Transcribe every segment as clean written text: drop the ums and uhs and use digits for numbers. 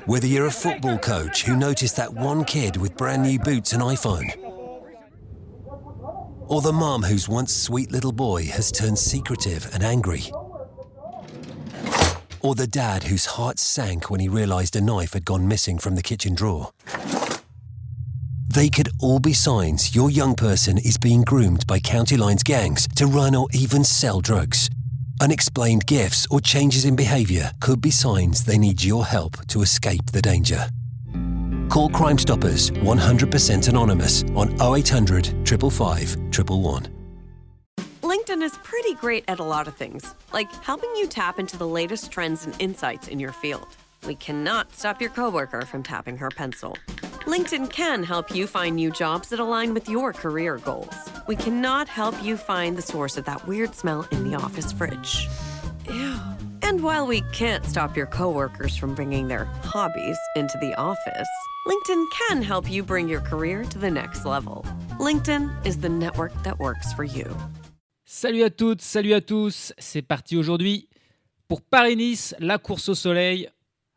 Whether you're a football coach who noticed that one kid with brand new boots and iPhone, or the mum whose once sweet little boy has turned secretive and angry, or the dad whose heart sank when he realised a knife had gone missing from the kitchen drawer. They could all be signs your young person is being groomed by County Lines gangs to run or even sell drugs. Unexplained gifts or changes in behaviour could be signs they need your help to escape the danger. Call Crime Stoppers 100% anonymous on 0800 555 111. LinkedIn is pretty great at a lot of things, like helping you tap into the latest trends and insights in your field. We cannot stop your coworker from tapping her pencil. LinkedIn can help you find new jobs that align with your career goals. We cannot help you find the source of that weird smell in the office fridge. Ew. And while we can't stop your coworkers from bringing their hobbies into the office, LinkedIn can help you bring your career to the next level. LinkedIn is the network that works for you. Salut à toutes, salut à tous. C'est parti aujourd'hui pour Paris-Nice, la course au soleil.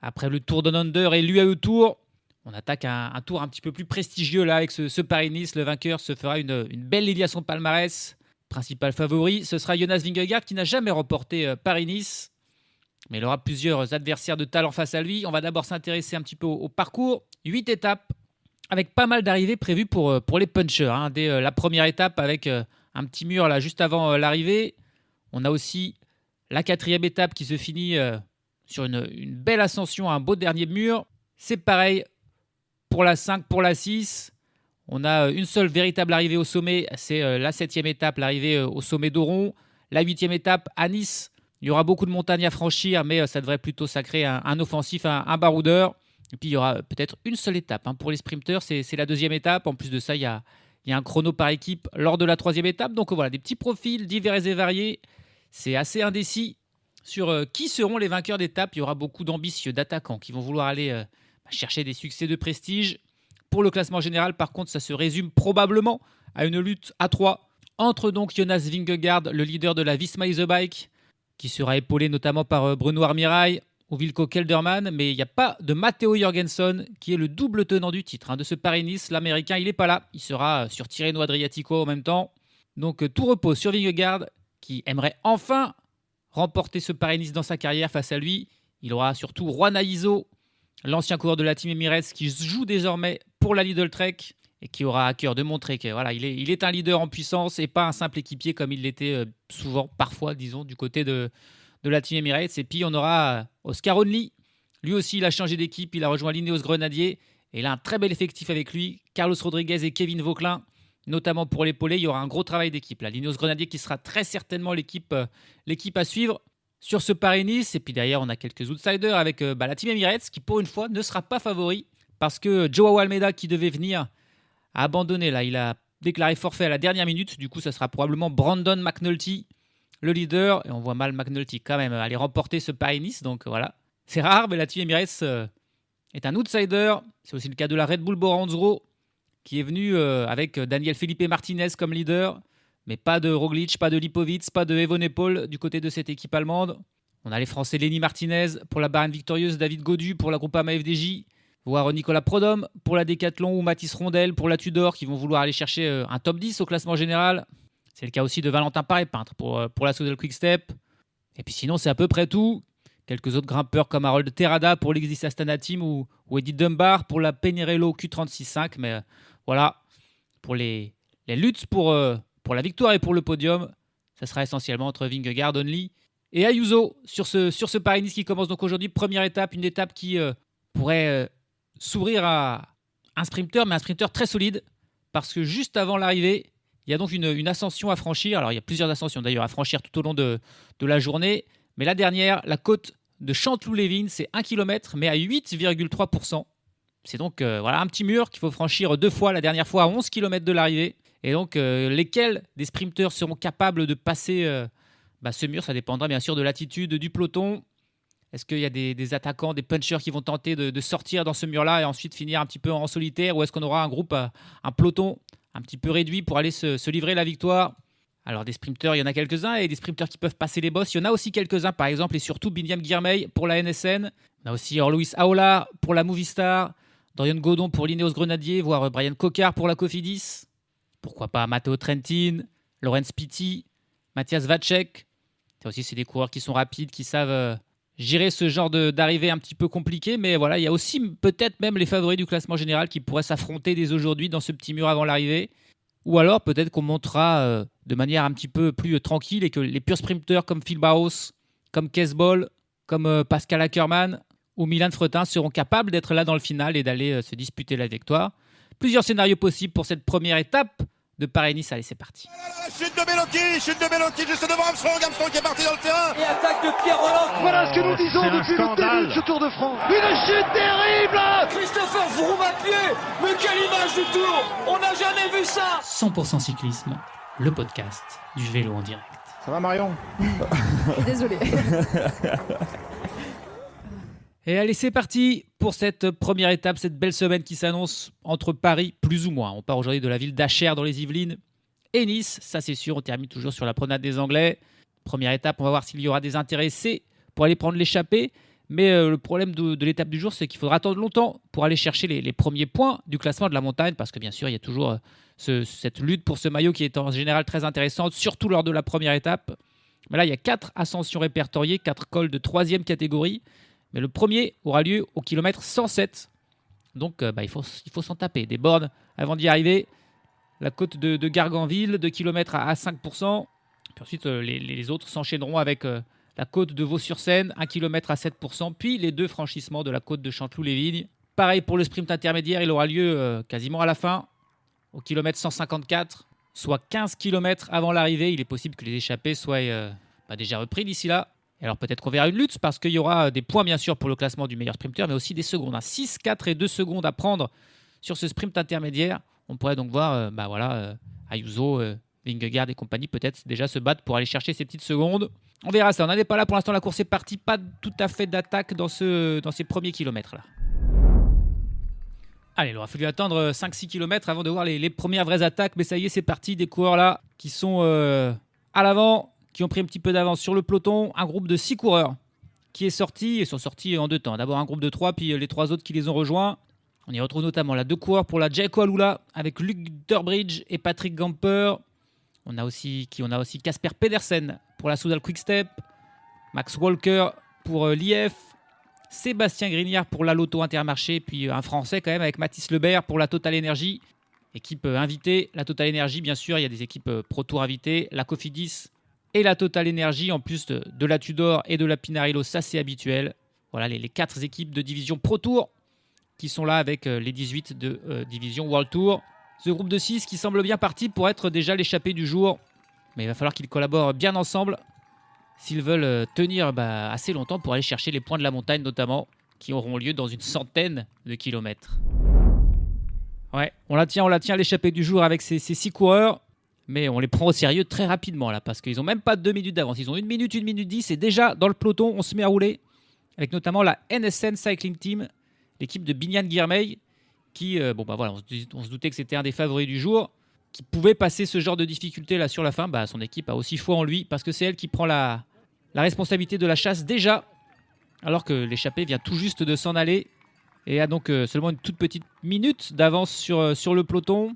Après le Tour Down Under et l'UAE Tour, on attaque un tour un petit peu plus prestigieux là avec ce Paris-Nice. Le vainqueur se fera une belle ligne à son palmarès. Principal favori, ce sera Jonas Vingegaard qui n'a jamais remporté Paris-Nice. Mais il aura plusieurs adversaires de talent face à lui. On va d'abord s'intéresser un petit peu au parcours. 8 étapes avec pas mal d'arrivées prévues pour les punchers. Dès la première étape avec un petit mur là juste avant l'arrivée. On a aussi la 4e étape qui se finit sur une belle ascension, un beau dernier mur. C'est pareil pour la 5, pour la 6. On a une seule véritable arrivée au sommet. C'est la 7e étape, l'arrivée au sommet d'Oron. La 8e étape à Nice. Il y aura beaucoup de montagnes à franchir, mais ça devrait plutôt sacrer un offensif, un baroudeur. Et puis il y aura peut-être une seule étape pour les sprinteurs. C'est la 2e étape. En plus de ça, il y a un chrono par équipe lors de la 3e étape. Donc voilà, des petits profils divers et variés. C'est assez indécis sur qui seront les vainqueurs d'étape. Il y aura beaucoup d'ambitieux, d'attaquants qui vont vouloir aller chercher des succès de prestige. Pour le classement général, par contre, ça se résume probablement à une lutte à 3 entre donc Jonas Vingegaard, le leader de la Visma Isobike, qui sera épaulé notamment par Bruno Armirail ou Wilco Kelderman, mais il n'y a pas de Matteo Jorgensen, qui est le double tenant du titre de ce Paris-Nice. L'Américain, il n'est pas là. Il sera sur Tirreno Adriatico en même temps. Donc tout repose sur Vingegaard, qui aimerait enfin remporter ce Paris-Nice dans sa carrière. Face à lui, il aura surtout Juan Ayuso, l'ancien coureur de la Team Emirates, qui joue désormais pour la Lidl Trek et qui aura à cœur de montrer que voilà, il est un leader en puissance et pas un simple équipier comme il l'était souvent, parfois, disons, du côté de la Team Emirates. Et puis on aura Oscar Only. Lui aussi, il a changé d'équipe, il a rejoint l'Ineos Grenadier et il a un très bel effectif avec lui. Carlos Rodriguez et Kevin Vauquelin, notamment pour l'épauler. Il y aura un gros travail d'équipe. L'Ineos Grenadier qui sera très certainement l'équipe à suivre sur ce Paris-Nice. Et puis derrière, on a quelques outsiders avec la Team Emirates qui, pour une fois, ne sera pas favori parce que Joao Almeida, qui devait venir, a abandonné. Là, il a déclaré forfait à la dernière minute. Du coup, ça sera probablement Brandon McNulty, le leader. Et on voit mal McNulty quand même aller remporter ce Paris-Nice. Donc voilà, c'est rare, mais la Team Emirates est un outsider. C'est aussi le cas de la Red Bull Boranzro, qui est venu avec Daniel Felipe Martinez comme leader. Mais pas de Roglic, pas de Lipovic, pas de Evenepoel du côté de cette équipe allemande. On a les Français Lenny Martinez pour la Bahrain Victorieuse, David Gaudu pour la Groupama FDJ, voire Nicolas Prodhomme pour la Decathlon ou Mathis Rondel pour la Tudor qui vont vouloir aller chercher un top 10 au classement général. C'est le cas aussi de Valentin Paré-Peintre pour la Soudal Quick-Step. Et puis sinon, c'est à peu près tout. Quelques autres grimpeurs comme Harold Terrada pour l'Exis Astana Team ou Eddie Dunbar pour la Penirello Q36.5. Mais voilà, pour les luttes pour la victoire et pour le podium, ça sera essentiellement entre Vingegaard, Only et Ayuso sur ce Paris-Nice qui commence donc aujourd'hui. Première étape, une étape qui pourrait s'ouvrir à un sprinter, mais un sprinter très solide, parce que juste avant l'arrivée, il y a donc une ascension à franchir. Alors il y a plusieurs ascensions d'ailleurs à franchir tout au long de la journée, mais la dernière, la côte de Chanteloup-les-Vignes, c'est 1 km, mais à 8,3%. C'est donc un petit mur qu'il faut franchir 2 fois, la dernière fois à 11 km de l'arrivée. Et donc, lesquels des sprinteurs seront capables de passer ce mur? Ça dépendra bien sûr de l'attitude du peloton. Est-ce qu'il y a des attaquants, des punchers qui vont tenter de sortir dans ce mur-là et ensuite finir un petit peu en solitaire? Ou est-ce qu'on aura un groupe, un peloton un petit peu réduit pour aller se livrer la victoire Alors des sprinteurs, il y en a quelques-uns, et des sprinteurs qui peuvent passer les bosses, il y en a aussi quelques-uns, par exemple, et surtout Binyam Girmay pour la NSN. On a aussi Orluis Aola pour la Movistar, Dorian Godon pour l'Ineos Grenadier, voire Brian Cocard pour la Cofidis. Pourquoi pas Matteo Trentin, Lorenz Pitti, Matthias Vacek. C'est des coureurs qui sont rapides, qui savent gérer ce genre d'arrivée un petit peu compliqué. Mais voilà, il y a aussi peut-être même les favoris du classement général qui pourraient s'affronter dès aujourd'hui dans ce petit mur avant l'arrivée. Ou alors peut-être qu'on montera de manière un petit peu plus tranquille et que les purs sprinteurs comme Phil Barros, comme Kees Bol, comme Pascal Ackermann ou Milan Fretin seront capables d'être là dans le final et d'aller se disputer la victoire. Plusieurs scénarios possibles pour cette première étape de Paris-Nice. Allez, c'est parti. Chute de Bellocchi juste devant Armstrong qui est parti dans le terrain. Et attaque de Pierre Roland. Voilà ce que nous disons depuis le début de ce Tour de France. Une chute terrible. Christopher Froome à pied. Mais quelle image du Tour. On n'a jamais vu ça. 100% cyclisme, le podcast du vélo en direct. Ça va Marion? Désolé. Et allez, c'est parti pour cette première étape, cette belle semaine qui s'annonce entre Paris, plus ou moins. On part aujourd'hui de la ville d'Achères dans les Yvelines et Nice, ça c'est sûr. On termine toujours sur la promenade des Anglais. Première étape, on va voir s'il y aura des intéressés pour aller prendre l'échappée. Mais le problème de l'étape du jour, c'est qu'il faudra attendre longtemps pour aller chercher les premiers points du classement de la montagne, parce que bien sûr, il y a toujours cette lutte pour ce maillot qui est en général très intéressante, surtout lors de la première étape. Mais là, il y a 4 ascensions répertoriées, 4 cols de 3e catégorie. Mais le premier aura lieu au kilomètre 107. Donc il faut s'en taper. Des bornes avant d'y arriver. La côte de Garganville, 2 km à 5%. Puis ensuite, les autres s'enchaîneront avec la côte de Vaux-sur-Seine, 1 km à 7%. Puis les 2 franchissements de la côte de Chanteloup-les-Vignes. Pareil pour le sprint intermédiaire, il aura lieu quasiment à la fin, au kilomètre 154, soit 15 km avant l'arrivée. Il est possible que les échappés soient déjà repris d'ici là. Et alors peut-être qu'on verra une lutte, parce qu'il y aura des points bien sûr pour le classement du meilleur sprinter, mais aussi des secondes. 6, 4 et 2 secondes à prendre sur ce sprint intermédiaire. On pourrait donc voir Ayuso, Vingegaard et compagnie peut-être déjà se battre pour aller chercher ces petites secondes. On verra ça, on n'en est pas là pour l'instant, la course est partie, pas tout à fait d'attaque dans ces premiers kilomètres là. Allez, il aura fallu attendre 5-6 km avant de voir les premières vraies attaques, mais ça y est, c'est parti, des coureurs là qui sont à l'avant, qui ont pris un petit peu d'avance sur le peloton. Un groupe de 6 coureurs qui est sorti. Ils sont sortis en 2 temps. D'abord un groupe de 3, puis les 3 autres qui les ont rejoints. On y retrouve notamment 2 coureurs pour la Jayco Alula avec Luc Durbridge et Patrick Gamper. On a aussi Casper Pedersen pour la Soudal Quick-Step. Max Walker pour l'IF. Sébastien Grignard pour la Lotto Intermarché. Puis un Français quand même avec Mathis Lebert pour la Total Energy. Équipe invitée. La Total Energy, bien sûr. Il y a des équipes Pro Tour invitées. La Cofidis et la Total Energy, en plus de la Tudor et de la Pinarello, ça c'est habituel. Voilà les 4 équipes de division Pro Tour qui sont là avec les 18 de division World Tour. Ce groupe de 6 qui semble bien parti pour être déjà l'échappée du jour. Mais il va falloir qu'ils collaborent bien ensemble s'ils veulent tenir assez longtemps pour aller chercher les points de la montagne notamment, qui auront lieu dans une centaine de kilomètres. Ouais, on la tient l'échappée du jour avec ces 6 coureurs. Mais on les prend au sérieux très rapidement là, parce qu'ils n'ont même pas 2 minutes d'avance. Ils ont 1 minute 10, et déjà dans le peloton, on se met à rouler. Avec notamment la NSN Cycling Team, l'équipe de Binyam Girmay, qui, on se doutait que c'était un des favoris du jour, qui pouvait passer ce genre de difficulté là sur la fin. Son équipe a aussi foi en lui, parce que c'est elle qui prend la responsabilité de la chasse déjà, alors que l'échappée vient tout juste de s'en aller, et a donc seulement une toute petite minute d'avance sur le peloton.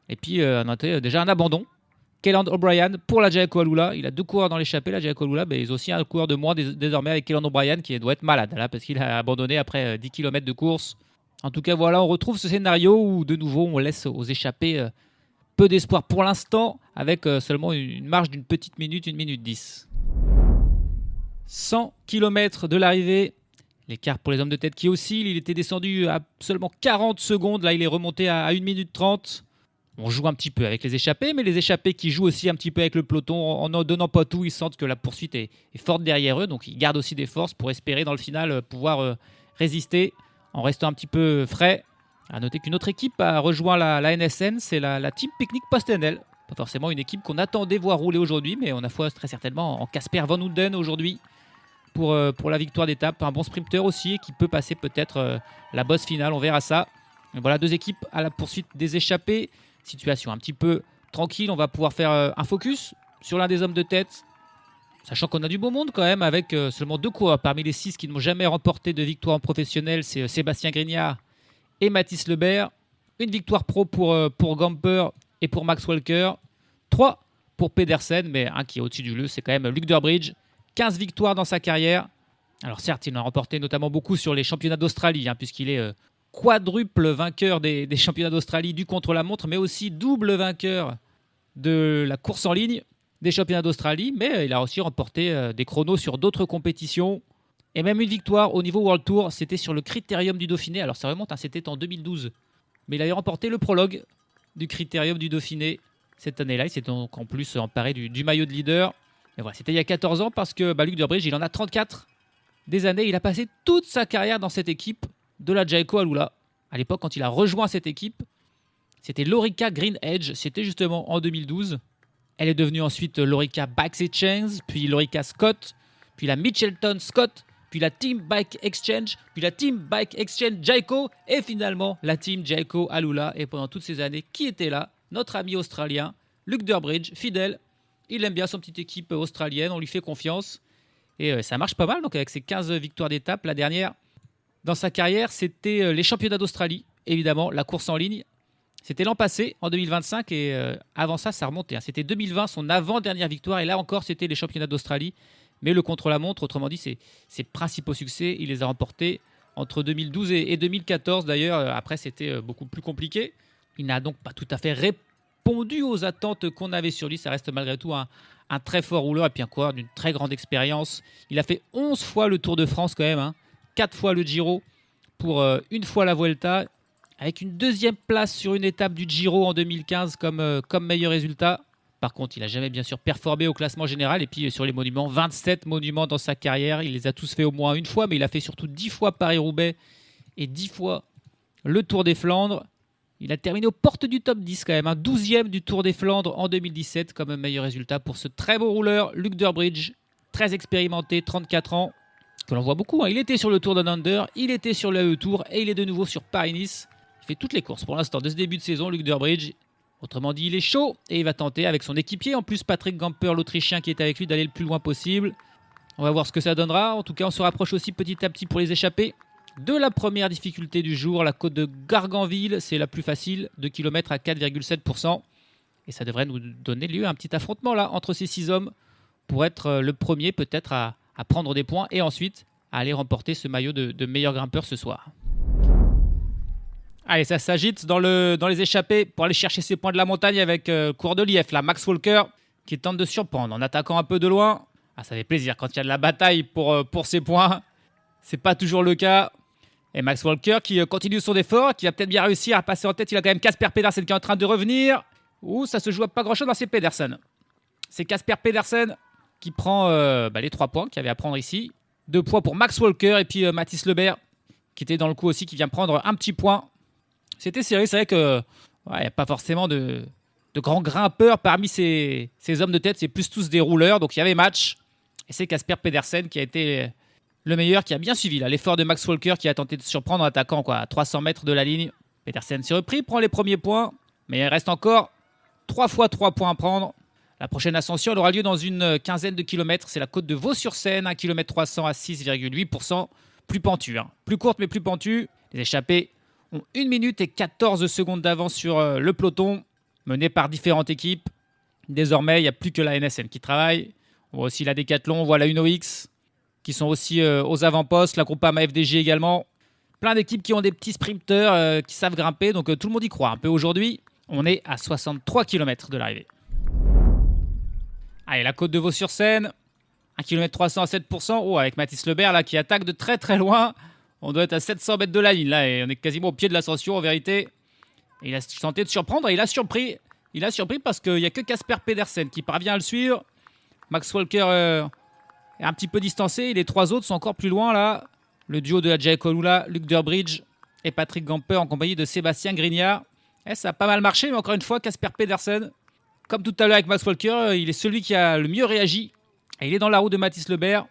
Et puis on a déjà un abandon. Kelland O'Brien pour la Jayco Alula. Il a 2 coureurs dans l'échappée, la Jayco Alula, mais ils ont aussi un coureur de moins désormais avec Kelland O'Brien qui doit être malade là, parce qu'il a abandonné après 10 km de course. En tout cas, voilà, on retrouve ce scénario où de nouveau on laisse aux échappés peu d'espoir pour l'instant, avec seulement une marge d'une petite minute, 1 minute 10. 100 km de l'arrivée. L'écart pour les hommes de tête qui oscille. Il était descendu à seulement 40 secondes. Là, il est remonté à 1 minute 30. On joue un petit peu avec les échappés, mais les échappés qui jouent aussi un petit peu avec le peloton en ne donnant pas tout, ils sentent que la poursuite est forte derrière eux, donc ils gardent aussi des forces pour espérer dans le final pouvoir résister en restant un petit peu frais. À noter qu'une autre équipe a rejoint la NSN, c'est la Team Picnic PostNL. Pas forcément une équipe qu'on attendait voir rouler aujourd'hui, mais on a foi très certainement en Casper Van Houten aujourd'hui pour la victoire d'étape. Un bon sprinter aussi, qui peut passer peut-être la bosse finale, on verra ça. Et voilà, 2 équipes à la poursuite des échappés. Situation un petit peu tranquille, on va pouvoir faire un focus sur l'un des hommes de tête. Sachant qu'on a du beau monde quand même, avec seulement 2 coureurs parmi les 6 qui n'ont jamais remporté de victoire en professionnel. C'est Sébastien Grignard et Mathis Lebert. Une victoire pro pour Gamper et pour Max Walker. 3 pour Pedersen, mais un qui est au-dessus du lot, c'est quand même Luke Durbridge. 15 victoires dans sa carrière. Alors certes, il en a remporté notamment beaucoup sur les championnats d'Australie, puisqu'il est quadruple vainqueur des championnats d'Australie du contre-la-montre, mais aussi double vainqueur de la course en ligne des championnats d'Australie, mais il a aussi remporté des chronos sur d'autres compétitions. Et même une victoire au niveau World Tour, c'était sur le Critérium du Dauphiné. Alors ça remonte, c'était en 2012. Mais il avait remporté le prologue du Critérium du Dauphiné cette année-là. Il s'est donc en plus emparé du maillot de leader. Et voilà, c'était il y a 14 ans parce que Luke Durbridge, il en a 34 des années. Il a passé toute sa carrière dans cette équipe de la Jayco Alula. À l'époque, quand il a rejoint cette équipe, c'était l'Orica Green Edge. C'était justement en 2012. Elle est devenue ensuite l'Orica Bikes Exchange, puis l'Orica Scott, puis la Mitchelton Scott, puis la Team Bike Exchange, puis la Team Bike Exchange Jayco, et finalement la Team Jayco Alula. Et pendant toutes ces années, qui était là? Notre ami australien, Luke Durbridge, fidèle. Il aime bien son petite équipe australienne, on lui fait confiance. Et ça marche pas mal, donc avec ses 15 victoires d'étape. La dernière, dans sa carrière, c'était les championnats d'Australie, évidemment, la course en ligne. C'était l'an passé, en 2025, et avant ça, ça remontait. C'était 2020, son avant-dernière victoire, et là encore, c'était les championnats d'Australie. Mais le contre-la-montre, autrement dit, ses principaux succès, il les a remportés entre 2012 et 2014. D'ailleurs, après, c'était beaucoup plus compliqué. Il n'a donc pas tout à fait répondu aux attentes qu'on avait sur lui. Ça reste malgré tout un très fort rouleur, et puis un coureur d'une très grande expérience. Il a fait 11 fois le Tour de France quand même, 4 fois le Giro pour une fois la Vuelta, avec une deuxième place sur une étape du Giro en 2015 comme meilleur résultat. Par contre, il n'a jamais bien sûr performé au classement général. Et puis sur les monuments, 27 monuments dans sa carrière. Il les a tous fait au moins une fois, mais il a fait surtout 10 fois Paris-Roubaix et 10 fois le Tour des Flandres. Il a terminé aux portes du top 10 quand même, 12e du Tour des Flandres en 2017 comme meilleur résultat pour ce très beau rouleur, Luke Durbridge, très expérimenté, 34 ans, que l'on voit beaucoup. Il était sur le Tour Down Under, il était sur le Tour et il est de nouveau sur Paris-Nice. Il fait toutes les courses pour l'instant de ce début de saison, Luke Durbridge. Autrement dit, il est chaud et il va tenter avec son équipier, en plus Patrick Gamper, l'Autrichien qui est avec lui, d'aller le plus loin possible. On va voir ce que ça donnera. En tout cas, on se rapproche aussi petit à petit pour les échapper de la première difficulté du jour, la côte de Garganville. C'est la plus facile, 2 km à 4,7%. Et ça devrait nous donner lieu à un petit affrontement là entre ces 6 hommes pour être le premier peut-être à prendre des points et ensuite à aller remporter ce maillot de meilleur grimpeur ce soir. Allez, ça s'agite dans les échappées pour aller chercher ses points de la montagne avec coureur de l'IF, là, Max Walker, qui tente de surprendre en attaquant un peu de loin. Ah, ça fait plaisir quand il y a de la bataille pour ses points. C'est pas toujours le cas. Et Max Walker qui continue son effort, qui va peut-être bien réussir à passer en tête. Il a quand même Casper Pedersen qui est en train de revenir. Ouh, ça se joue à pas grand-chose dans ces Pedersen. C'est Casper Pedersen qui prend les 3 points qu'il y avait à prendre ici. 2 points pour Max Walker et puis Mathis Lebert qui était dans le coup aussi, qui vient prendre un petit point. C'était serré, c'est vrai que n'y a pas forcément de grands grimpeurs parmi ces hommes de tête, c'est plus tous des rouleurs, donc il y avait match. Et c'est Casper Pedersen qui a été le meilleur, qui a bien suivi l'effort de Max Walker, qui a tenté de surprendre en attaquant à 300 mètres de la ligne. Pedersen s'est repris, prend les premiers points, mais il reste encore 3 fois 3 points à prendre. La prochaine ascension elle aura lieu dans une quinzaine de kilomètres, c'est la côte de Vaux-sur-Seine, 1 km 300 à 6,8%, plus pentu, plus courte mais plus pentue. Les échappés ont 1 minute et 14 secondes d'avance sur le peloton, mené par différentes équipes. Désormais, il n'y a plus que la NSN qui travaille. On voit aussi la Decathlon, on voit la Uno X, qui sont aussi aux avant-postes, la Groupama FDJ également. Plein d'équipes qui ont des petits sprinteurs qui savent grimper, donc tout le monde y croit un peu aujourd'hui. On est à 63 km de l'arrivée. Allez, la côte de Vaux-sur-Seine, 1 km 300 à 7%. Oh, avec Mathis Lebert là, qui attaque de très très loin. On doit être à 700 mètres de la ligne là, et on est quasiment au pied de l'ascension en vérité. Et il a tenté de surprendre et il a surpris. Il a surpris parce qu'il n'y a que Casper Pedersen qui parvient à le suivre. Max Walker est un petit peu distancé. Et les 3 autres sont encore plus loin là. Le duo de la Jayco Alula, Luke Durbridge et Patrick Gamper en compagnie de Sébastien Grignard. Ça a pas mal marché, mais encore une fois, Casper Pedersen, comme tout à l'heure avec Max Walker, il est celui qui a le mieux réagi. Et il est dans la roue de Mathis Lebert.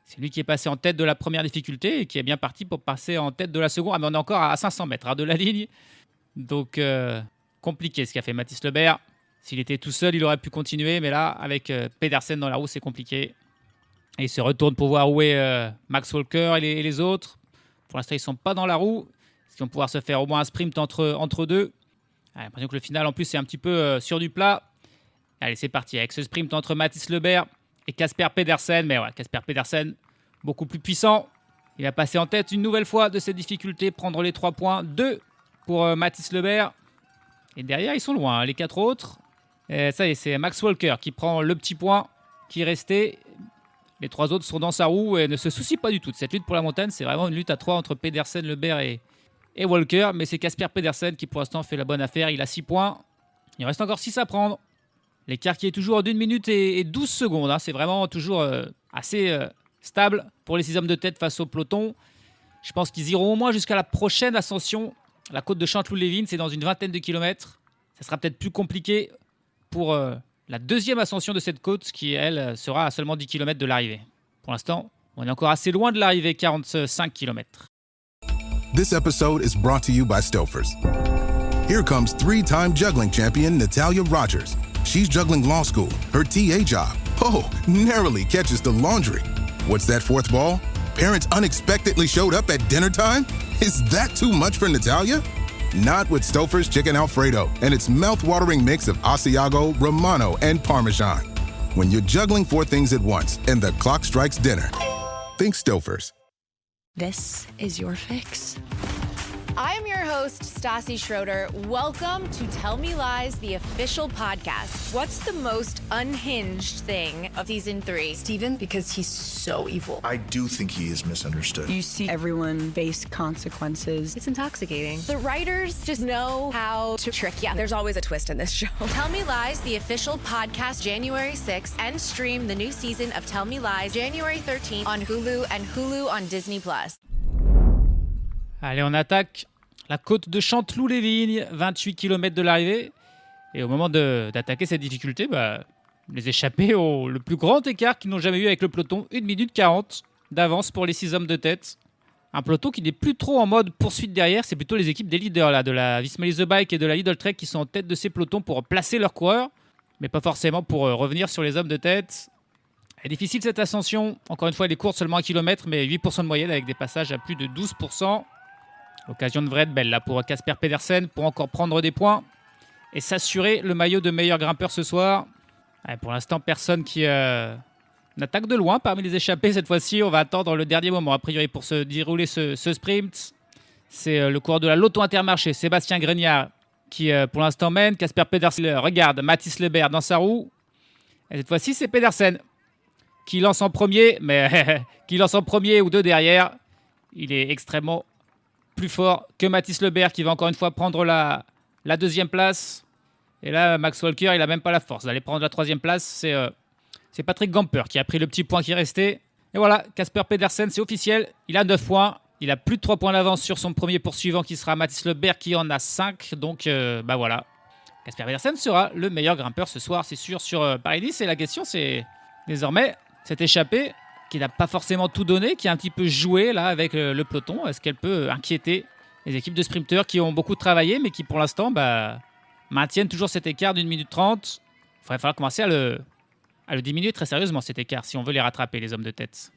C'est lui qui est passé en tête de la première difficulté et qui est bien parti pour passer en tête de la seconde. Ah, mais on est encore à 500 mètres de la ligne. Donc, compliqué ce qu'a fait Mathis Lebert. S'il était tout seul, il aurait pu continuer, mais là, avec Pedersen dans la roue, c'est compliqué. Et il se retourne pour voir où est Max Walker et les autres. Pour l'instant, ils ne sont pas dans la roue. Est-ce qu'ils vont pouvoir se faire au moins un sprint entre deux? J'ai l'impression que le final, en plus, c'est un petit peu sur du plat. Allez, c'est parti avec ce sprint entre Mathis Lebert et Casper Pedersen. Mais voilà, Casper Pedersen, beaucoup plus puissant. Il va passer en tête une nouvelle fois de cette difficulté, prendre les 3 points. 2 pour Mathis Lebert. Et derrière, ils sont loin, hein, les 4 autres. Et ça y est, c'est Max Walker qui prend le petit point qui restait. Les 3 autres sont dans sa roue et ne se soucient pas du tout de cette lutte pour la montagne. C'est vraiment une lutte à 3 entre Pedersen, Lebert et Walker. Mais c'est Casper Pedersen qui pour l'instant fait la bonne affaire. Il a 6 points. Il reste encore 6 à prendre. L'écart qui est toujours d'1 minute et 12 secondes. Hein. C'est vraiment toujours assez stable pour les 6 hommes de tête face au peloton. Je pense qu'ils iront au moins jusqu'à la prochaine ascension. La côte de Chanteloup-les-Vignes, c'est dans une vingtaine de kilomètres. Ça sera peut-être plus compliqué pour la deuxième ascension de cette côte qui, elle, sera à seulement 10 km de l'arrivée. Pour l'instant, on est encore assez loin de l'arrivée, 45 km. This episode is brought to you by Stouffer's. Here comes 3-time juggling champion Natalia Rogers. She's juggling law school, her TA job. Oh, narrowly catches the laundry. What's that 4th ball? Parents unexpectedly showed up at dinner time? Is that too much for Natalia? Not with Stouffer's Chicken Alfredo and its mouth-watering mix of Asiago, Romano, and Parmesan. When you're juggling 4 things at once and the clock strikes dinner, think Stouffer's. This is your fix. I'm your host, Stassi Schroeder. Welcome to Tell Me Lies, the official podcast. What's the most unhinged thing of season 3? Steven, because he's so evil. I do think he is misunderstood. You see everyone face consequences. It's intoxicating. The writers just know how to trick you. There's always a twist in this show. Tell Me Lies, the official podcast, January 6th, and stream the new season of Tell Me Lies, January 13th on Hulu and Hulu on Disney+. Allez, on attaque la côte de Chanteloup-les-Vignes, 28 km de l'arrivée. Et au moment d'attaquer cette difficulté, les échappés ont le plus grand écart qu'ils n'ont jamais eu avec le peloton. 1 minute 40 d'avance pour les 6 hommes de tête. Un peloton qui n'est plus trop en mode poursuite derrière. C'est plutôt les équipes des leaders là, de la Visma The Bike et de la Lidl Trek qui sont en tête de ces pelotons pour placer leurs coureurs. Mais pas forcément pour revenir sur les hommes de tête. Elle est difficile cette ascension. Encore une fois, elle est courte, seulement 1 km, mais 8% de moyenne avec des passages à plus de 12%. L'occasion devrait être belle là pour Casper Pedersen pour encore prendre des points et s'assurer le maillot de meilleur grimpeur ce soir. Ouais, pour l'instant, personne qui n'attaque de loin parmi les échappés. Cette fois-ci, on va attendre le dernier moment a priori pour se dérouler ce sprint. C'est le coureur de la Lotto Intermarché, Sébastien Grignard, qui pour l'instant mène. Casper Pedersen regarde Mathis Lebert dans sa roue. Et cette fois-ci, c'est Pedersen qui lance en premier, mais qui lance en premier ou 2 derrière. Il est extrêmement plus fort que Mathis Lebert qui va encore une fois prendre la 2e place. Et là, Max Walker, il n'a même pas la force d'aller prendre la 3e place. C'est Patrick Gamper qui a pris le petit point qui restait. Et voilà, Casper Pedersen, c'est officiel. Il a 9 points. Il a plus de 3 points d'avance sur son premier poursuivant qui sera Mathis Lebert qui en a 5. Donc, voilà. Casper Pedersen sera le meilleur grimpeur ce soir, c'est sûr, sur Paris-Nice. Et la question, c'est désormais cette échappée qui n'a pas forcément tout donné, qui a un petit peu joué là avec le peloton. Est-ce qu'elle peut inquiéter les équipes de sprinteurs qui ont beaucoup travaillé, mais qui pour l'instant maintiennent toujours cet écart d'1 minute 30 ? Il va falloir commencer à le diminuer très sérieusement, cet écart, si on veut les rattraper, les hommes de tête.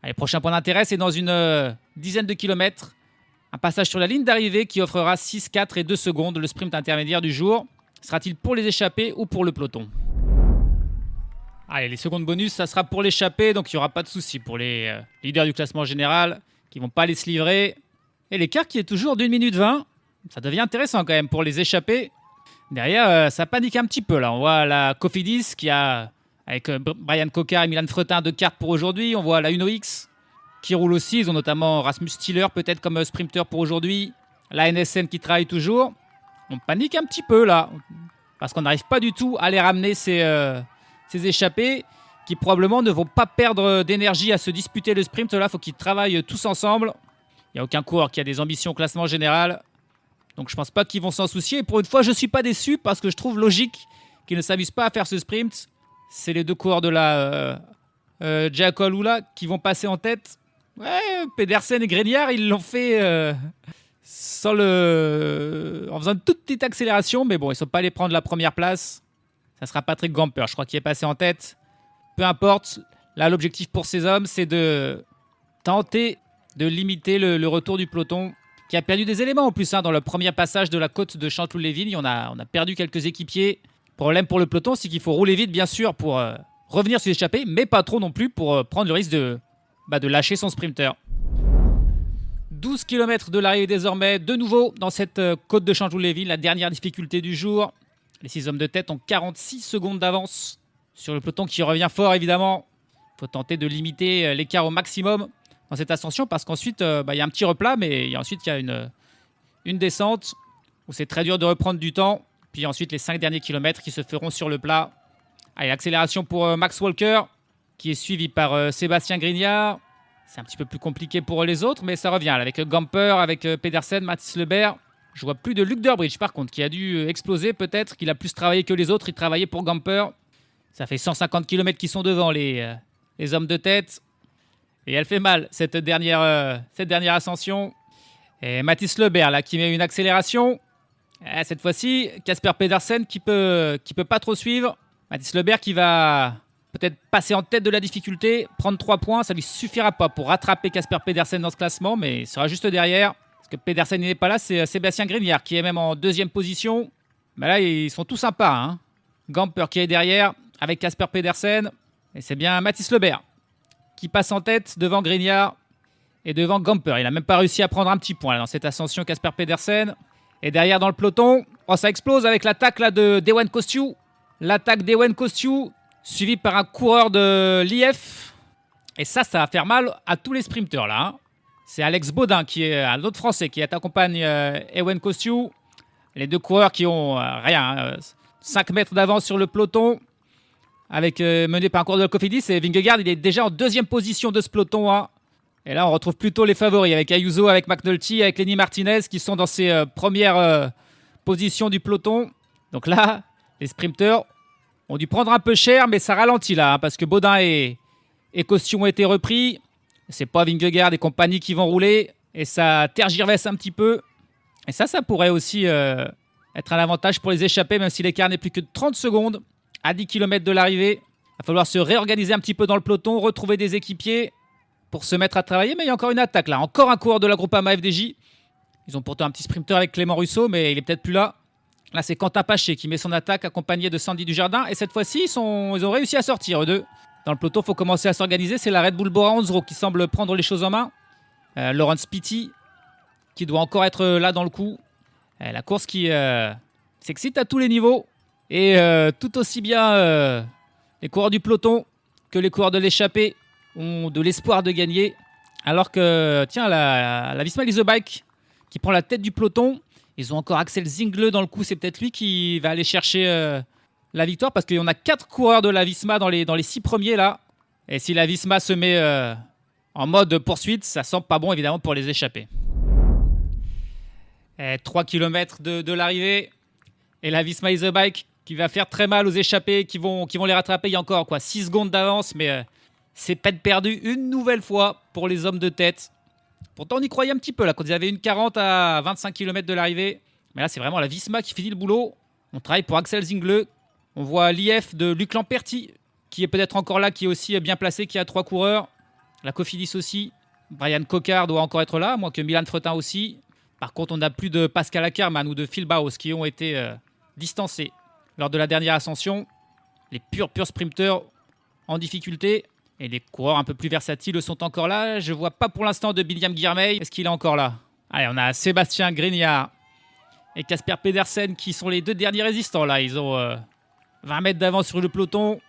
Allez, prochain point d'intérêt, c'est dans une dizaine de kilomètres. Un passage sur la ligne d'arrivée qui offrera 6, 4 et 2 secondes, le sprint intermédiaire du jour. Sera-t-il pour les échappés ou pour le peloton ? Allez, les secondes bonus, ça sera pour l'échappée, donc il n'y aura pas de souci pour les leaders du classement général qui ne vont pas aller se livrer. Et l'écart qui est toujours d'1 minute 20, ça devient intéressant quand même pour les échappés. Derrière, ça panique un petit peu là. On voit la Cofidis qui a, avec Brian Cocard et Milan Fretin, 2 cartes pour aujourd'hui. On voit la Uno X qui roule aussi. Ils ont notamment Rasmus Stiller peut-être comme sprinter pour aujourd'hui. La NSN qui travaille toujours. On panique un petit peu là, parce qu'on n'arrive pas du tout à les ramener ces échappés qui probablement ne vont pas perdre d'énergie à se disputer le sprint. Là, il faut qu'ils travaillent tous ensemble. Il n'y a aucun coureur qui a des ambitions au classement général. Donc je ne pense pas qu'ils vont s'en soucier. Et pour une fois, je ne suis pas déçu parce que je trouve logique qu'ils ne s'amusent pas à faire ce sprint. C'est les 2 coureurs de la Jacques Alula qui vont passer en tête. Ouais, Pedersen et Grignard, ils l'ont fait en faisant une toute petite accélération. Mais bon, ils ne sont pas allés prendre la première place. ça sera Patrick Gamper, je crois qu'il est passé en tête. Peu importe, là l'objectif pour ces hommes, c'est de tenter de limiter le retour du peloton, qui a perdu des éléments en plus dans le premier passage de la côte de Chanteloup-les-Vignes. On a perdu quelques équipiers. Problème pour le peloton, c'est qu'il faut rouler vite bien sûr pour revenir sur l'échappée, mais pas trop non plus pour prendre le risque de lâcher son sprinter. 12 km de l'arrivée désormais, de nouveau dans cette côte de Chanteloup-les-Vignes, la dernière difficulté du jour. Les 6 hommes de tête ont 46 secondes d'avance sur le peloton qui revient fort évidemment. Il faut tenter de limiter l'écart au maximum dans cette ascension parce qu'ensuite il y a un petit replat, mais ensuite il y a une descente où c'est très dur de reprendre du temps. Puis ensuite les 5 derniers kilomètres qui se feront sur le plat. Allez, l'accélération pour Max Walker qui est suivi par Sébastien Grignard. C'est un petit peu plus compliqué pour les autres, mais ça revient là, avec Gamper, avec Pedersen, Mathis Lebert. Je vois plus de Luc Durbridge par contre, qui a dû exploser peut-être, qu'il a plus travaillé que les autres. Il travaillait pour Gamper. Ça fait 150 km qui sont devant les hommes de tête. Et elle fait mal, cette dernière ascension. Et Mathis Lebert là, qui met une accélération. Et cette fois-ci, Casper Pedersen qui peut pas trop suivre. Mathis Lebert qui va peut-être passer en tête de la difficulté, prendre 3 points. Ça ne lui suffira pas pour rattraper Casper Pedersen dans ce classement, mais il sera juste derrière. Parce que Pedersen n'est pas là, c'est Sébastien Grignard qui est même en 2e position. Mais là, ils sont tous sympas. Gamper qui est derrière avec Casper Pedersen. Et c'est bien Mathis Lebert qui passe en tête devant Grignard et devant Gamper. Il n'a même pas réussi à prendre un petit point là, dans cette ascension, Casper Pedersen. Et derrière dans le peloton, ça explose avec l'attaque là, de Dewan Kosciu. L'attaque d'Ewen Kosciu, suivi par un coureur de l'IF. Et ça va faire mal à tous les sprinteurs là. C'est Alex Baudin, qui est un autre Français, qui accompagne Ewen Kosciu. Les 2 coureurs qui ont 5 mètres d'avance sur le peloton, avec mené par un coureur de Cofidis. Et Vingegaard, il est déjà en 2e position de ce peloton. Et là, on retrouve plutôt les favoris, avec Ayuso, avec McNulty, avec Lenny Martinez, qui sont dans ces premières positions du peloton. Donc là, les sprinteurs ont dû prendre un peu cher, mais ça ralentit là, parce que Baudin et Kosciu ont été repris. C'est pas Vingegaard et compagnie qui vont rouler, et ça tergiverse un petit peu. Et ça pourrait aussi être un avantage pour les échappés, même si l'écart n'est plus que de 30 secondes à 10 km de l'arrivée. Il va falloir se réorganiser un petit peu dans le peloton, retrouver des équipiers pour se mettre à travailler. Mais il y a encore une attaque là, encore un coureur de la Groupama FDJ. Ils ont pourtant un petit sprinter avec Clément Russo, mais il est peut-être plus là. Là, c'est Quentin Paché qui met son attaque accompagné de Sandy Dujardin. Et cette fois-ci, ils ont réussi à sortir, eux deux. Dans le peloton, il faut commencer à s'organiser. C'est la Red Bull Bora Hansgrohe qui semble prendre les choses en main. Laurent Spiti qui doit encore être là dans le coup. La course qui s'excite à tous les niveaux. Et tout aussi bien les coureurs du peloton que les coureurs de l'échappée ont de l'espoir de gagner. Alors que, tiens, la Visma Lease Bike qui prend la tête du peloton. Ils ont encore Axel Zingle dans le coup. C'est peut-être lui qui va aller chercher la victoire. Parce qu'on a 4 coureurs de la Visma dans les 6 premiers là. Et si la Visma se met en mode poursuite, ça sent pas bon évidemment pour les échappés. 3 km de l'arrivée. Et la Visma Lease Bike qui va faire très mal aux échappés qui vont les rattraper. Il y a encore 6 secondes d'avance. Mais c'est peine perdue une nouvelle fois pour les hommes de tête. Pourtant, on y croyait un petit peu là, quand ils avaient une 40 à 25 km de l'arrivée. Mais là, c'est vraiment la Visma qui finit le boulot. On travaille pour Axel Zingle. On voit l'IF de Luc Lamperti, qui est peut-être encore là, qui est aussi bien placé, qui a 3 coureurs. La Cofidis aussi. Brian Cocard doit encore être là, moins que Milan Fretin aussi. Par contre, on n'a plus de Pascal Ackermann ou de Phil Bauhaus qui ont été distancés lors de la dernière ascension. Les purs sprinteurs en difficulté. Et les coureurs un peu plus versatiles sont encore là. Je ne vois pas pour l'instant de William Guillermey. Est-ce qu'il est encore là? Allez, on a Sébastien Grignard et Casper Pedersen qui sont les 2 derniers résistants. Là, ils ont 20 mètres d'avance sur le peloton.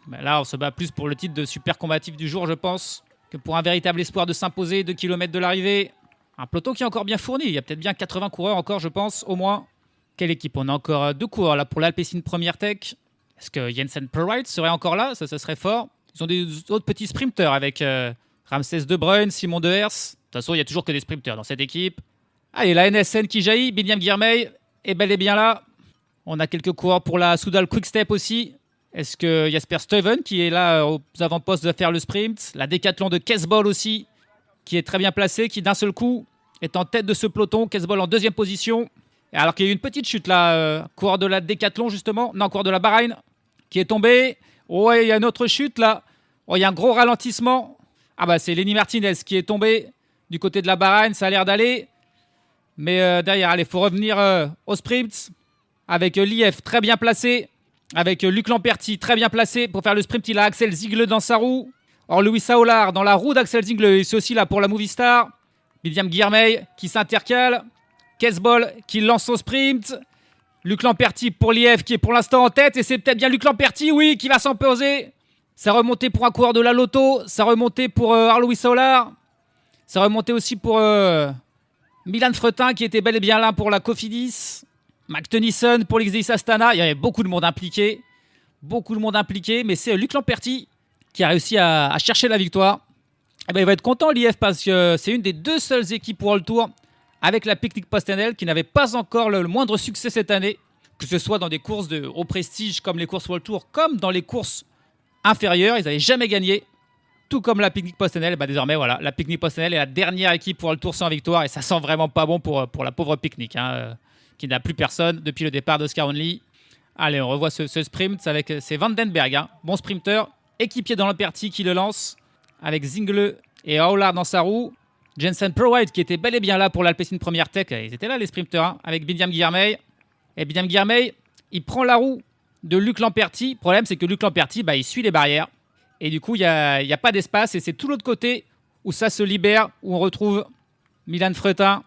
Mais là, on se bat plus pour le titre de super combatif du jour, je pense, que pour un véritable espoir de s'imposer 2 km de l'arrivée. Un peloton qui est encore bien fourni. Il y a peut-être bien 80 coureurs encore, je pense, au moins. Quelle équipe? On a encore 2 coureurs là pour l'Alpecin Première Tech. Est-ce que Jensen Perwright serait encore là? Ça serait fort. Ils ont des autres petits sprinteurs avec Ramsès De Bruyne, Simon Dehers. De toute façon, il n'y a toujours que des sprinteurs dans cette équipe. Allez, la NSN qui jaillit. William Guillermey est bel et bien là. On a quelques coureurs pour la Soudal Quick-Step aussi. Est-ce que Jasper Stuyven qui est là aux avant-postes de faire le sprint? La Décathlon de Kesbol aussi, qui est très bien placée, qui d'un seul coup est en tête de ce peloton. Kesbol en 2e position. Alors qu'il y a eu une petite chute là, coureur de la Décathlon justement. Non, coureur de la Bahreïn. qui est tombé. Oh, il y a une autre chute là. Oh, il y a un gros ralentissement. Ah bah c'est Lenny Martinez qui est tombé du côté de la Bahreïn. Ça a l'air d'aller. Mais derrière, allez, il faut revenir au sprint. Avec l'IF très bien placé. Avec Luc Lamperti très bien placé. Pour faire le sprint, il a Axel Ziegler dans sa roue. Or, Louis Saoulard dans la roue d'Axel Ziegler. C'est aussi là pour la Movistar. William Guillermey qui s'intercale. Kesbol qui lance son sprint. Luc Lamperti pour l'IF qui est pour l'instant en tête. Et c'est peut-être bien Luc Lamperti, oui, qui va s'imposer. Ça remontait pour un coureur de la Lotto. Ça remontait pour Louis Saoulard. Ça remontait aussi pour Milan Fretin qui était bel et bien là pour la Cofidis. Mac Tennyson pour l'XDX Astana. Il y avait beaucoup de monde impliqué. Mais c'est Luc Lamperti qui a réussi à chercher la victoire. Et ben, il va être content l'IF parce que c'est une des 2 seules équipes World Tour avec la Picnic PostNL qui n'avait pas encore le moindre succès cette année, que ce soit dans des courses de haut prestige comme les courses World Tour, comme dans les courses inférieures. Ils n'avaient jamais gagné, tout comme la Picnic PostNL. Ben, désormais, voilà, la Picnic PostNL est la dernière équipe World Tour sans victoire et ça sent vraiment pas bon pour la pauvre Picnic, qui n'a plus personne depuis le départ d'Oscar Only. Allez, on revoit ce sprint avec c'est Vandenberg, bon sprinter, équipier dans Lamperti qui le lance, avec Zingle et Aulard dans sa roue. Jensen Prowide qui était bel et bien là pour l'Alpecin Première Tech. Ils étaient là les sprinters, avec Binyam Guillermey. Et Binyam Guillermey, il prend la roue de Luc Lamperti. Le problème, c'est que Luc Lamperti, il suit les barrières. Et du coup, il n'y a pas d'espace. Et c'est tout l'autre côté où ça se libère, où on retrouve Milan Fretin,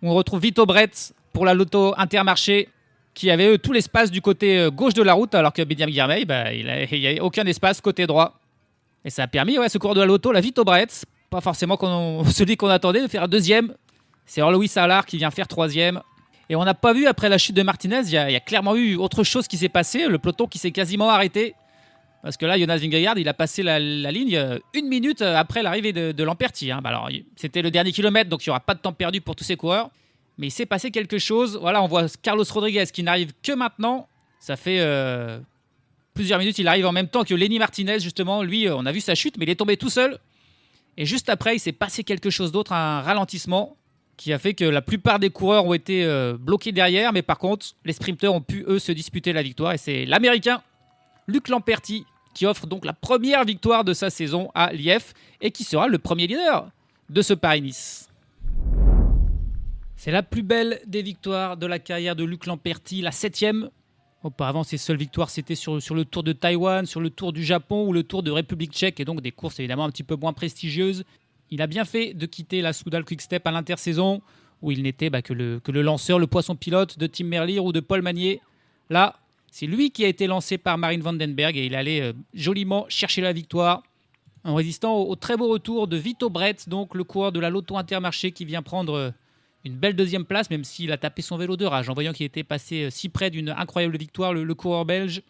où on retrouve Vito Brett pour la Lotto Intermarché, qui avait tout l'espace du côté gauche de la route, alors que Binyam Guillermey, il n'y a aucun espace côté droit. Et ça a permis, ce coureur de la Lotto, la Vito Brett, pas forcément celui qu'on attendait, de faire 2e. C'est Louis Saoulard qui vient faire 3e. Et on n'a pas vu, après la chute de Martinez, il y a clairement eu autre chose qui s'est passé. Le peloton qui s'est quasiment arrêté. Parce que là, Jonas Vingegaard, il a passé la ligne 1 minute après l'arrivée de Lamperti. Alors, c'était le dernier kilomètre, donc il n'y aura pas de temps perdu pour tous ces coureurs. Mais il s'est passé quelque chose. Voilà, on voit Carlos Rodriguez qui n'arrive que maintenant. Ça fait plusieurs minutes. Il arrive en même temps que Lenny Martinez, justement. Lui, on a vu sa chute, mais il est tombé tout seul. Et juste après, il s'est passé quelque chose d'autre, un ralentissement, qui a fait que la plupart des coureurs ont été bloqués derrière. Mais par contre, les sprinteurs ont pu, eux, se disputer la victoire. Et c'est l'Américain Luc Lamperti qui offre donc la première victoire de sa saison à l'IF et qui sera le premier leader de ce Paris-Nice. C'est la plus belle des victoires de la carrière de Luc Lamperti, la 7e. Auparavant, ses seules victoires, c'était sur le Tour de Taïwan, sur le Tour du Japon ou le Tour de République tchèque, et donc des courses évidemment un petit peu moins prestigieuses. Il a bien fait de quitter la Soudal Quick-Step à l'intersaison, où il n'était que le lanceur, le poisson pilote de Tim Merlier ou de Paul Magnier. Là, c'est lui qui a été lancé par Marine Vandenberg et il allait joliment chercher la victoire en résistant au très beau retour de Vito Brett, donc le coureur de la Lotto Intermarché qui vient prendre une belle 2e place, même s'il a tapé son vélo de rage en voyant qu'il était passé si près d'une incroyable victoire, le coureur belge.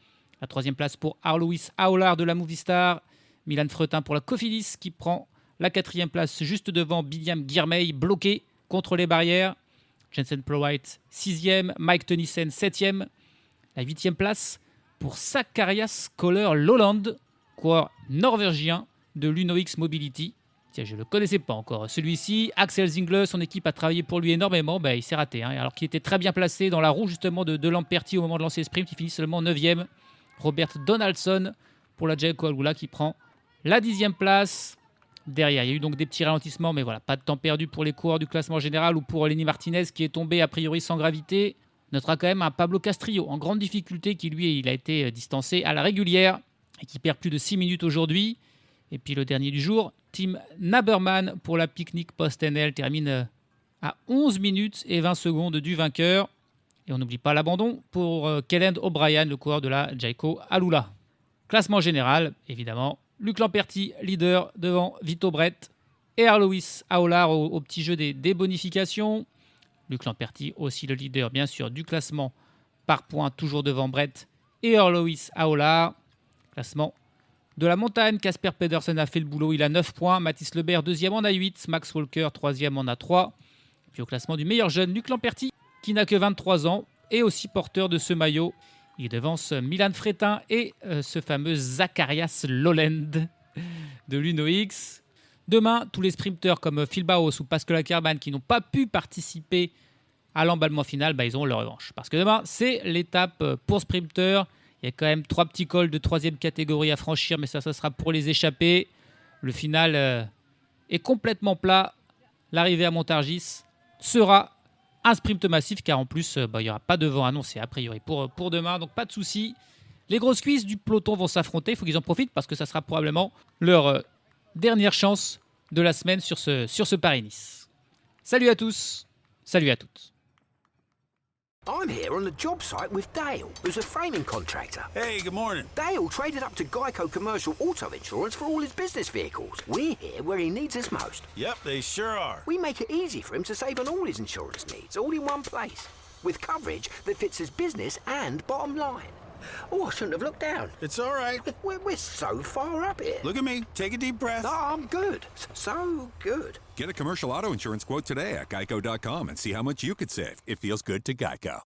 La 3e place pour Louis Saoulard de la Movistar. Milan Fretin pour la Cofidis qui prend la 4e place juste devant Binyam Guillermey, bloqué contre les barrières. Jensen Prowide 6e, Mike Tennyson 7e. La 8e place pour Zacharias Kohler Lolland, coureur norvégien de l'Uno-X Mobility. Tiens, je ne le connaissais pas encore. Celui-ci, Axel Ziegler, son équipe a travaillé pour lui énormément. Il s'est raté. Alors qu'il était très bien placé dans la roue justement de Lamperti au moment de lancer le sprint. Il finit seulement 9e. Robert Donaldson pour la Jayco Alula qui prend la 10e place. Derrière, il y a eu donc des petits ralentissements, mais voilà, pas de temps perdu pour les coureurs du classement général ou pour Lenny Martinez qui est tombé a priori sans gravité. On notera quand même un Pablo Castrillo en grande difficulté qui lui, il a été distancé à la régulière et qui perd plus de 6 minutes aujourd'hui. Et puis le dernier du jour, Tim Naberman pour la Picnic PostNL termine à 11 minutes et 20 secondes du vainqueur. Et on n'oublie pas l'abandon pour Kellen O'Brien, le coureur de la Jayco Alula. Classement général, évidemment, Luc Lamperti, leader devant Vito Brett et Louis Saoulard au petit jeu des bonifications. Luc Lamperti aussi le leader, bien sûr, du classement par points, toujours devant Brett et Louis Saoulard. Classement de la montagne, Casper Pedersen a fait le boulot, il a 9 points. Mathis Lebert, 2e, en a 8. Max Walker, 3e, en a 3. Et puis au classement du meilleur jeune, Luc Lamperti, qui n'a que 23 ans, et aussi porteur de ce maillot. Il devance Milan Fretin et ce fameux Zacharias Lolland de l'Uno-X. Demain, tous les sprinteurs comme Phil Bauhaus ou Pascal Ackermann qui n'ont pas pu participer à l'emballement final, ils auront leur revanche. Parce que demain, c'est l'étape pour sprinteurs. Il y a quand même 3 petits cols de 3e catégorie à franchir, mais ça sera pour les échappés. Le final est complètement plat. L'arrivée à Montargis sera un sprint massif, car en plus, il n'y aura pas de vent annoncé a priori pour demain, donc pas de souci. Les grosses cuisses du peloton vont s'affronter, il faut qu'ils en profitent parce que ça sera probablement leur dernière chance de la semaine sur ce Paris-Nice. Salut à tous, salut à toutes. I'm here on the job site with Dale, who's a framing contractor. Hey, good morning. Dale traded up to Geico Commercial Auto Insurance for all his business vehicles. We're here where he needs us most. Yep, they sure are. We make it easy for him to save on all his insurance needs, all in one place, with coverage that fits his business and bottom line. Oh, I shouldn't have looked down. It's all right. We're so far up here. Look at me. Take a deep breath. No, I'm good. So good. Get a commercial auto insurance quote today at geico.com and see how much you could save. It feels good to Geico.